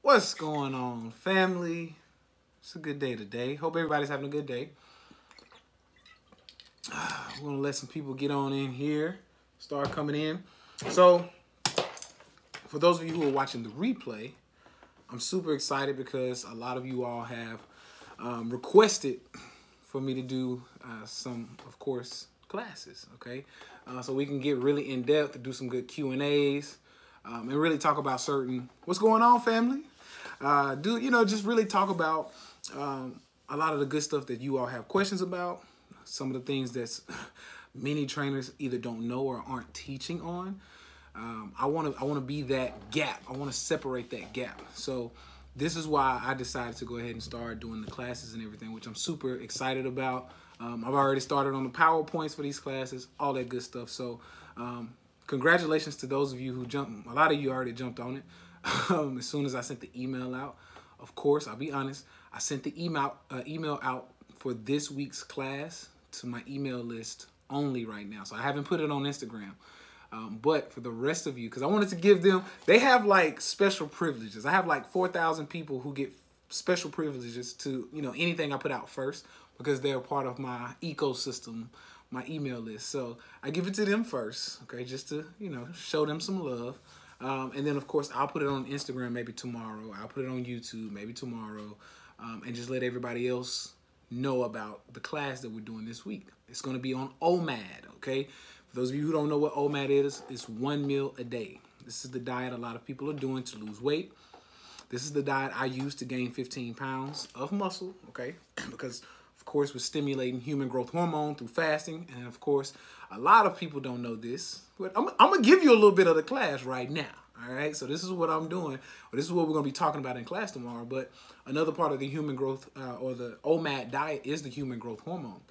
What's going on, family? It's a good day today. Hope everybody's having a good day. We're gonna let some people get on in here, start coming in. So, for those of you who are watching the replay, I'm super excited because a lot of you all have requested for me to do some, of course, classes. Okay, so we can get really in depth, do some good Q&As, and really talk about certain what's going on, family. Just really talk about a lot of the good stuff that you all have questions about, some of the things that many trainers either don't know or aren't teaching on. I want to be that gap. I want to separate that gap. So this is why I decided to go ahead and start doing the classes and everything, which I'm super excited about. I've already started on the PowerPoints for these classes, all that good stuff. So congratulations to those of you who jumped. A lot of you already jumped on it. As soon as I sent the email out, of course, I'll be honest, I sent the email out for this week's class to my email list only right now. So I haven't put it on Instagram. But for the rest of you, because I wanted to give them, they have like special privileges. I have like 4,000 people who get special privileges to, anything I put out first because they're a part of my ecosystem, my email list. So I give it to them first, okay, just to, show them some love. And then, of course, I'll put it on Instagram maybe tomorrow. I'll put it on YouTube maybe tomorrow, and just let everybody else know about the class that we're doing this week. It's going to be on OMAD, okay? For those of you who don't know what OMAD is, it's 1 meal a day. This is the diet a lot of people are doing to lose weight. This is the diet I use to gain 15 pounds of muscle, okay? Because, of course, we're stimulating human growth hormone through fasting. And, of course, a lot of people don't know this. But I'm going to give you a little bit of the class right now, all right? So this is what I'm doing. This is what we're going to be talking about in class tomorrow. But another part of the human growth or the OMAD diet is the human growth hormone.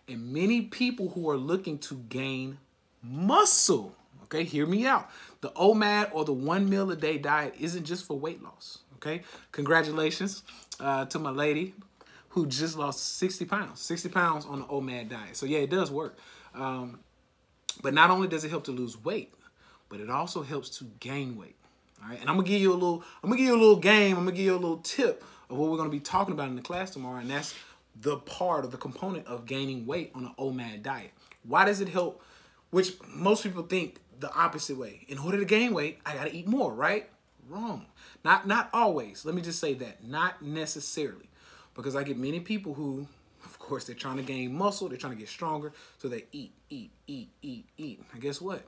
And many people who are looking to gain muscle, okay, hear me out. The OMAD or the 1 meal a day diet isn't just for weight loss, okay? Congratulations to my lady who just lost 60 pounds on the OMAD diet. So yeah, it does work. But not only does it help to lose weight, but it also helps to gain weight. All right, and I'm gonna give you a little game. I'm gonna give you a little tip of what we're gonna be talking about in the class tomorrow, and that's the part of the component of gaining weight on an OMAD diet. Why does it help? Which most people think the opposite way. In order to gain weight, I gotta eat more, right? Wrong. Not always. Let me just say that. Not necessarily. Because I get many people who, of course, they're trying to gain muscle, they're trying to get stronger, so they eat. And guess what?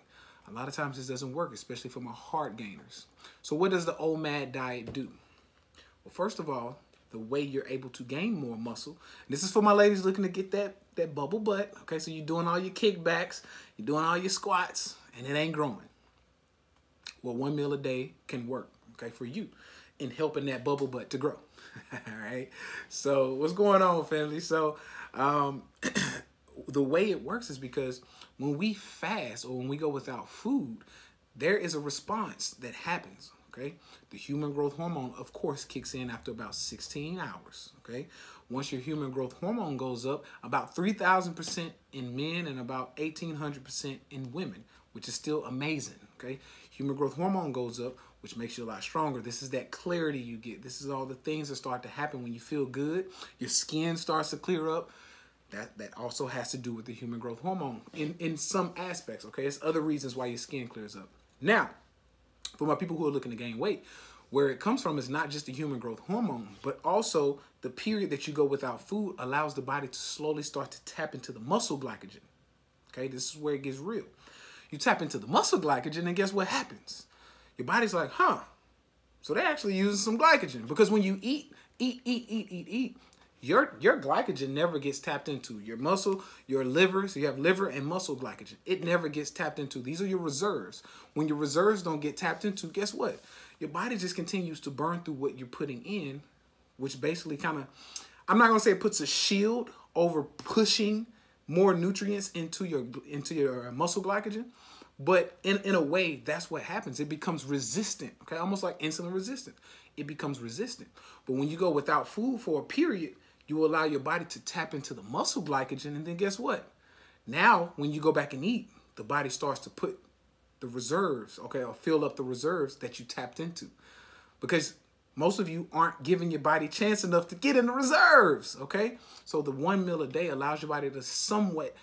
A lot of times this doesn't work, especially for my heart gainers. So what does the OMAD diet do? Well, first of all, the way you're able to gain more muscle, and this is for my ladies looking to get that bubble butt, okay? So you're doing all your kickbacks, you're doing all your squats, and it ain't growing. Well, 1 meal a day can work, okay, for you in helping that bubble butt to grow. All right. So what's going on, family? So the way it works is because when we fast or when we go without food, there is a response that happens. Okay. The human growth hormone, of course, kicks in after about 16 hours. Okay. Once your human growth hormone goes up, about 3,000% in men and about 1,800% in women, which is still amazing. Okay. Human growth hormone goes up, which makes you a lot stronger. This is that clarity you get. This is all the things that start to happen when you feel good. Your skin starts to clear up. That also has to do with the human growth hormone in some aspects, okay? There's other reasons why your skin clears up. Now, for my people who are looking to gain weight, where it comes from is not just the human growth hormone, but also the period that you go without food allows the body to slowly start to tap into the muscle glycogen, okay? This is where it gets real. You tap into the muscle glycogen, and guess what happens? Your body's like, huh, so they're actually using some glycogen. Because when you eat, your glycogen never gets tapped into. Your muscle, your liver, so you have liver and muscle glycogen. It never gets tapped into. These are your reserves. When your reserves don't get tapped into, guess what? Your body just continues to burn through what you're putting in, which basically kind of, I'm not going to say it puts a shield over pushing more nutrients into your muscle glycogen. But in a way, that's what happens. It becomes resistant, okay? Almost like insulin resistant. It becomes resistant. But when you go without food for a period, you allow your body to tap into the muscle glycogen, and then guess what? Now, when you go back and eat, the body starts to put the reserves, okay, or fill up the reserves that you tapped into. Because most of you aren't giving your body chance enough to get in the reserves, okay? So the 1 meal a day allows your body to somewhat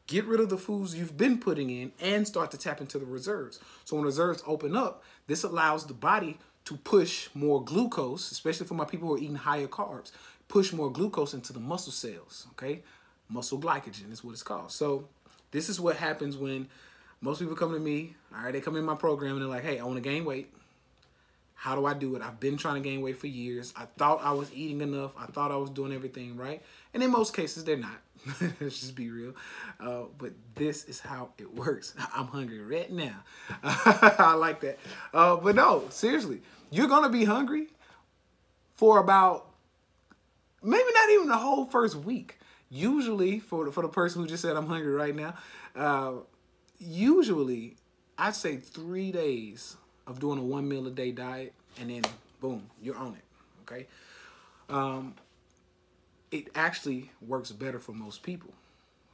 get rid of the foods you've been putting in and start to tap into the reserves. So when reserves open up, this allows the body to push more glucose, especially for my people who are eating higher carbs, push more glucose into the muscle cells, okay? Muscle glycogen is what it's called. So this is what happens when most people come to me, all right, they come in my program and they're like, hey, I want to gain weight. How do I do it? I've been trying to gain weight for years. I thought I was eating enough. I thought I was doing everything right. And in most cases, they're not. Let's just be real. But this is how it works. I'm hungry right now. I like that. But no, seriously, you're going to be hungry for about maybe not even the whole first week. Usually, for the person who just said I'm hungry right now, usually I'd say 3 days of doing a 1 meal a day diet, and then boom, you're on it, okay? It actually works better for most people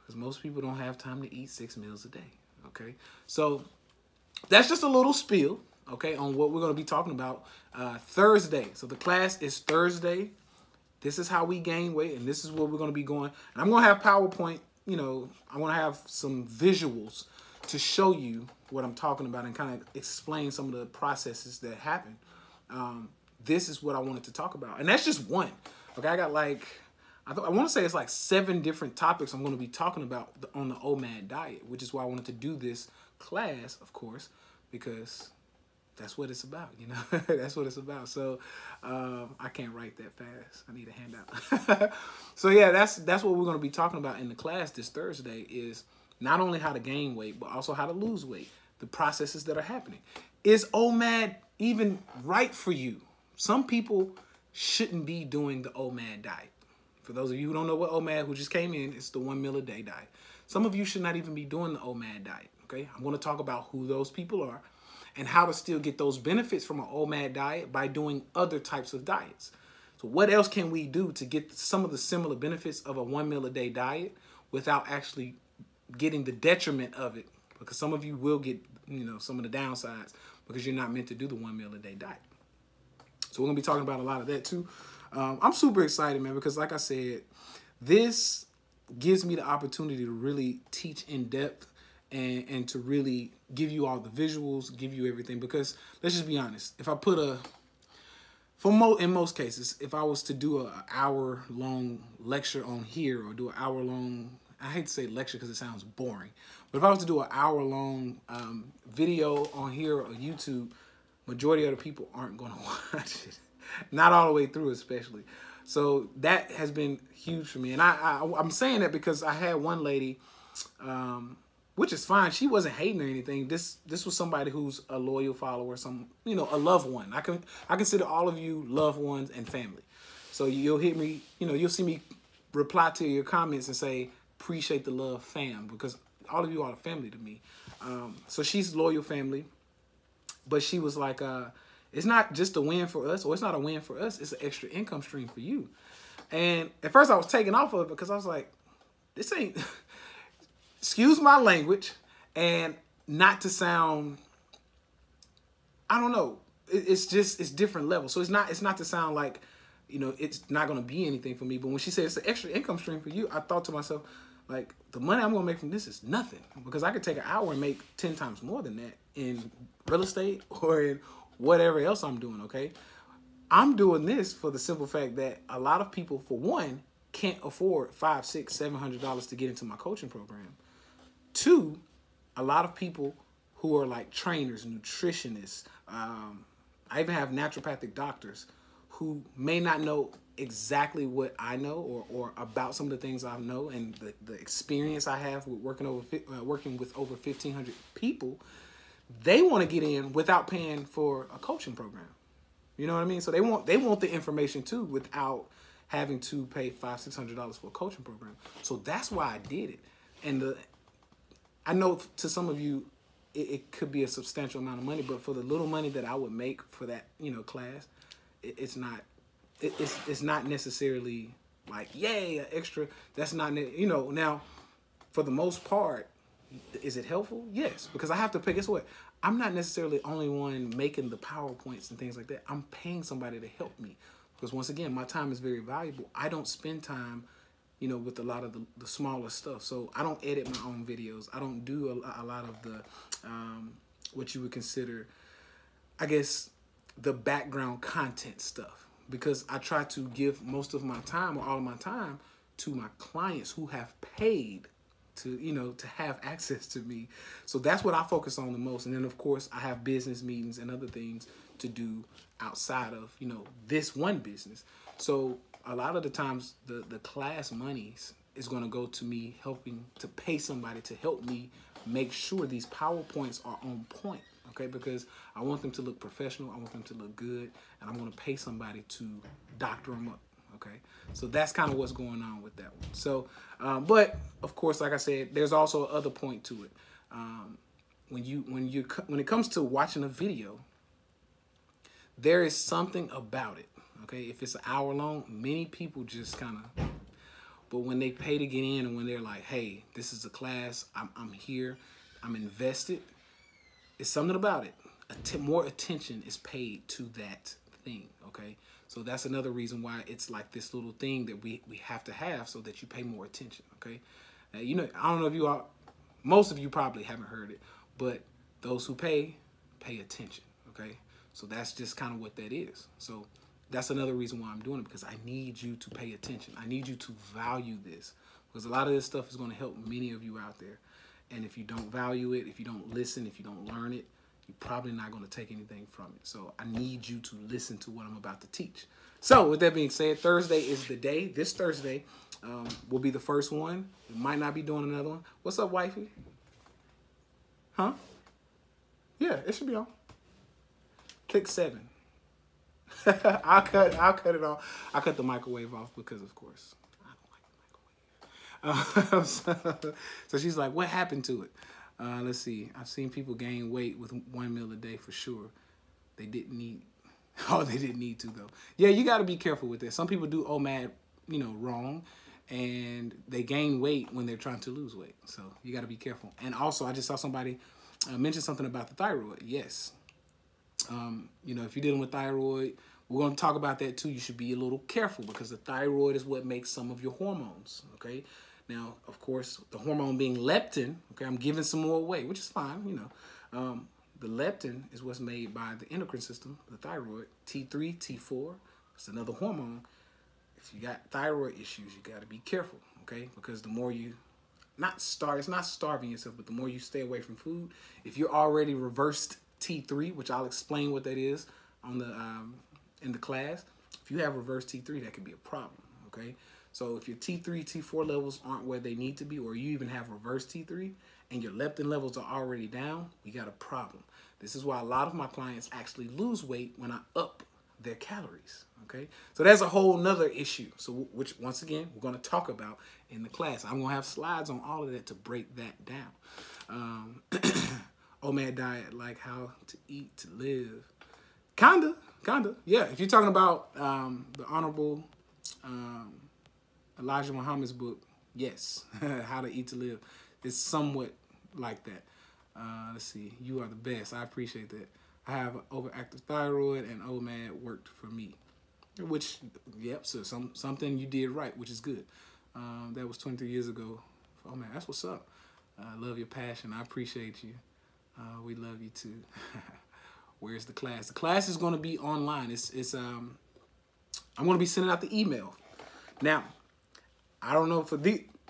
because most people don't have time to eat 6 meals a day, okay? So that's just a little spiel, okay, on what we're going to be talking about Thursday. So the class is Thursday. This is how we gain weight, and this is where we're going to be going. And I'm going to have PowerPoint, you know, I want to have some visuals to show you what I'm talking about and kind of explain some of the processes that happen. This is what I wanted to talk about. And that's just one. Okay, I got like, I want to say it's like 7 different topics I'm going to be talking about on the OMAD diet, which is why I wanted to do this class, of course, because that's what it's about, you know. That's what it's about. So I can't write that fast. I need a handout. So yeah, that's what we're going to be talking about in the class this Thursday is not only how to gain weight, but also how to lose weight, the processes that are happening. Is OMAD even right for you? Some people shouldn't be doing the OMAD diet. For those of you who don't know what OMAD, who just came in, it's the 1 meal a day diet. Some of you should not even be doing the OMAD diet, okay? I'm going to talk about who those people are and how to still get those benefits from an OMAD diet by doing other types of diets. So what else can we do to get some of the similar benefits of a 1 meal a day diet without actually getting the detriment of it? Because some of you will get, you know, some of the downsides because you're not meant to do the 1 meal a day diet. So we're going to be talking about a lot of that too. I'm super excited, man, because like I said, this gives me the opportunity to really teach in depth and to really give you all the visuals, give you everything. Because let's just be honest, if I put in most cases, if I was to do an hour-long lecture on here or do an hour-long, I hate to say lecture because it sounds boring, but if I was to do an hour-long video on here or YouTube, majority of the people aren't going to watch it. Not all the way through, especially. So that has been huge for me. And I'm saying that because I had one lady, which is fine. She wasn't hating or anything. This was somebody who's a loyal follower, you know, a loved one. I consider all of you loved ones and family. So you'll hit me, you know, you'll see me reply to your comments and say, appreciate the love, fam, because all of you are family to me. So she's loyal family, but she was like, it's not just a win for us, or it's not a win for us. It's an extra income stream for you. And at first I was taken off of it because I was like, this ain't, excuse my language, and not to sound, I don't know. It's different levels. So it's not to sound like, you know, it's not going to be anything for me. But when she said it's an extra income stream for you, I thought to myself, like, the money I'm going to make from this is nothing, because I could take an hour and make 10 times more than that in real estate or in whatever else I'm doing, okay? I'm doing this for the simple fact that a lot of people, for one, can't afford $500, $600, $700 to get into my coaching program. 2, a lot of people who are like trainers, nutritionists, I even have naturopathic doctors who may not know exactly what I know or about some of the things I know and the experience I have with working with over 1,500 people. They want to get in without paying for a coaching program. You know what I mean? So they want the information too without having to pay $500, $600 for a coaching program. So that's why I did it. And I know to some of you it could be a substantial amount of money, but for the little money that I would make for that, you know, class, it's not necessarily like, yay, an extra. That's not, you know. Now, for the most part, is it helpful? Yes, because I have to pay. Guess what? I'm not necessarily the only one making the PowerPoints and things like that. I'm paying somebody to help me because once again, my time is very valuable. I don't spend time, you know, with a lot of the smaller stuff. So I don't edit my own videos. I don't do a lot of the, what you would consider, I guess, the background content stuff, because I try to give most of my time or all of my time to my clients who have paid to, you know, to have access to me. So that's what I focus on the most. And then of course I have business meetings and other things to do outside of, you know, this one business. So a lot of the times the class monies is going to go to me helping to pay somebody to help me make sure these PowerPoints are on point. Okay, because I want them to look professional, I want them to look good, and I want to pay somebody to doctor them up. Okay, so that's kind of what's going on with that one. So, but of course, like I said, there's also another point to it. When it comes to watching a video, there is something about it. Okay, if it's an hour long, many people just kind of. But when they pay to get in, and when they're like, "Hey, this is a class. I'm here. I'm invested." It's something about it. More attention is paid to that thing, okay? So that's another reason why it's like this little thing that we have to have so that you pay more attention, okay? Now, you know, I don't know if you are, most of you probably haven't heard it, but those who pay attention, okay? So that's just kind of what that is. So that's another reason why I'm doing it, because I need you to pay attention. I need you to value this, because a lot of this stuff is going to help many of you out there. And if you don't value it, if you don't listen, if you don't learn it, you're probably not going to take anything from it. So I need you to listen to what I'm about to teach. So with that being said, Thursday is the day. This Thursday will be the first one. We might not be doing another one. What's up, wifey? Huh? Yeah, it should be on. Click 7. I'll cut it off. I'll cut the microwave off because, of course, so she's like, what happened to it? Let's see. I've seen people gain weight with 1 meal a day for sure. They didn't need. Oh, they didn't need to though. Yeah, you got to be careful with this. Some people do OMAD, you know, wrong, and they gain weight when they're trying to lose weight. So you got to be careful. And also, I just saw somebody mention something about the thyroid. Yes. You know, if you're dealing with thyroid, we're going to talk about that too. You should be a little careful because the thyroid is what makes some of your hormones. Okay. Now, of course, the hormone being leptin, okay, I'm giving some more away, which is fine, you know. The leptin is what's made by the endocrine system, the thyroid, T3, T4. It's another hormone. If you got thyroid issues, you got to be careful, okay? Because the more you, it's not starving yourself, but the more you stay away from food, if you're already reversed T3, which I'll explain what that is on the in the class, if you have reverse T3, that could be a problem, okay? So if your T3, T4 levels aren't where they need to be, or you even have reverse T3 and your leptin levels are already down, we got a problem. This is why a lot of my clients actually lose weight when I up their calories, okay? So that's a whole nother issue, so which, once again, we're going to talk about in the class. I'm going to have slides on all of that to break that down. OMAD diet, like how to eat to live. Kinda. Yeah, if you're talking about the Honorable Elijah Muhammad's book, yes, How to Eat to Live, it's somewhat like that. Let's see, you are the best. I appreciate that. I have an overactive thyroid, and OMAD worked for me. Which, yep, so something you did right, which is good. That was 23 years ago. Oh man, that's what's up. I love your passion. I appreciate you. We love you too. Where's the class? The class is going to be online. I'm going to be sending out the email. Now, I don't know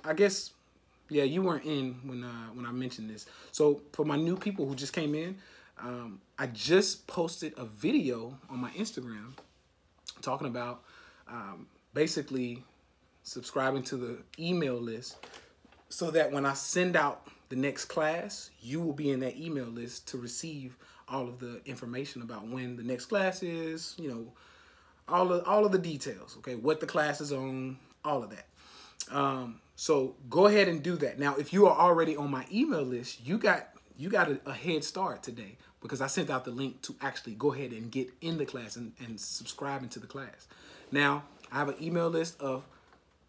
I guess, yeah, you weren't in when I mentioned this. So for my new people who just came in, I just posted a video on my Instagram talking about basically subscribing to the email list so that when I send out the next class, you will be in that email list to receive all of the information about when the next class is, you know, all of the details, okay, what the class is on, all of that. So go ahead and do that. Now, if you are already on my email list, you got a head start today because I sent out the link to actually go ahead and get in the class and subscribe into the class. Now, I have an email list of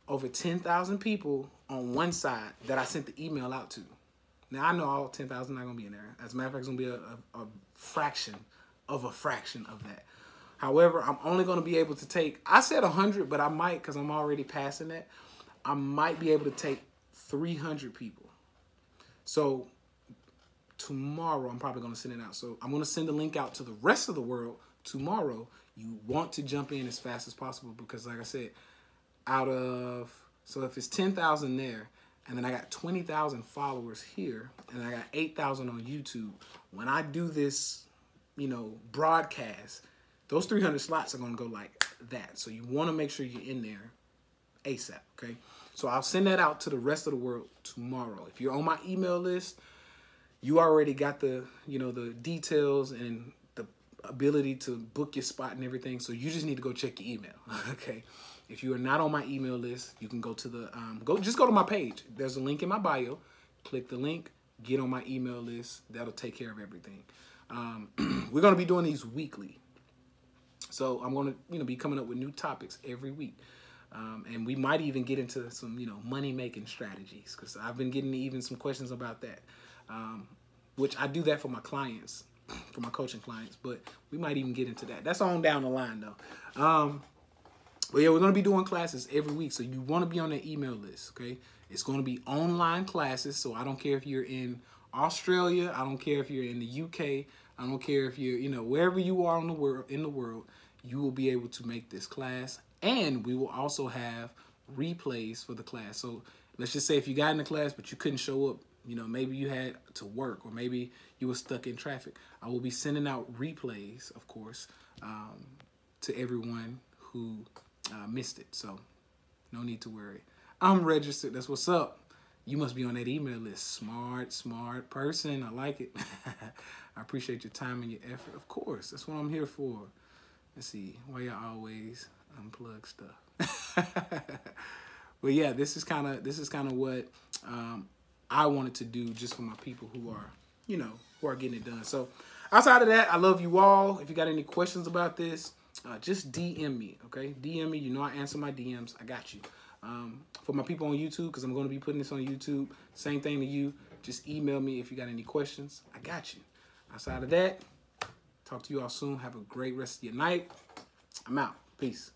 over 10,000 people on one side that I sent the email out to. Now, I know all 10,000 not going to be in there. As a matter of fact, it's going to be a fraction of that. However, I'm only going to be able to take, I said 100, but I might, because I'm already passing that, I might be able to take 300 people. So tomorrow, I'm probably going to send it out. So I'm going to send the link out to the rest of the world tomorrow. You want to jump in as fast as possible because, like I said, so if it's 10,000 there, and then I got 20,000 followers here, and I got 8,000 on YouTube, when I do this, broadcast, those 300 slots are going to go like that. So you want to make sure you're in there ASAP, okay? So I'll send that out to the rest of the world tomorrow. If you're on my email list, you already got the, the details and the ability to book your spot and everything. So you just need to go check your email, okay? If you are not on my email list, you can go to the, just go to my page. There's a link in my bio. Click the link, get on my email list. That'll take care of everything. We're going to be doing these weekly. So I'm going to, be coming up with new topics every week. And we might even get into some, money-making strategies, because I've been getting even some questions about that, which I do that for my clients, for my coaching clients, but we might even get into that. That's on down the line, though. But yeah, we're going to be doing classes every week, so you want to be on the email list, okay? It's going to be online classes, so I don't care if you're in Australia, I don't care if you're in the UK, I don't care if you're, wherever you are in the world, you will be able to make this class. And we will also have replays for the class. So let's just say if you got in the class but you couldn't show up, maybe you had to work or maybe you were stuck in traffic, I will be sending out replays, of course, to everyone who missed it. So no need to worry. I'm registered. That's what's up. You must be on that email list. Smart person. I like it. I appreciate your time and your effort. Of course. That's what I'm here for. Let's see. Why y'all always unplug stuff? But yeah, this is kind of what I wanted to do just for my people who are, who are getting it done. So outside of that, I love you all. If you got any questions about this, just DM me, okay? DM me. I answer my DMs. I got you. For my people on YouTube, because I'm going to be putting this on YouTube, same thing to you. Just email me if you got any questions. I got you. Outside of that, talk to you all soon. Have a great rest of your night. I'm out. Peace.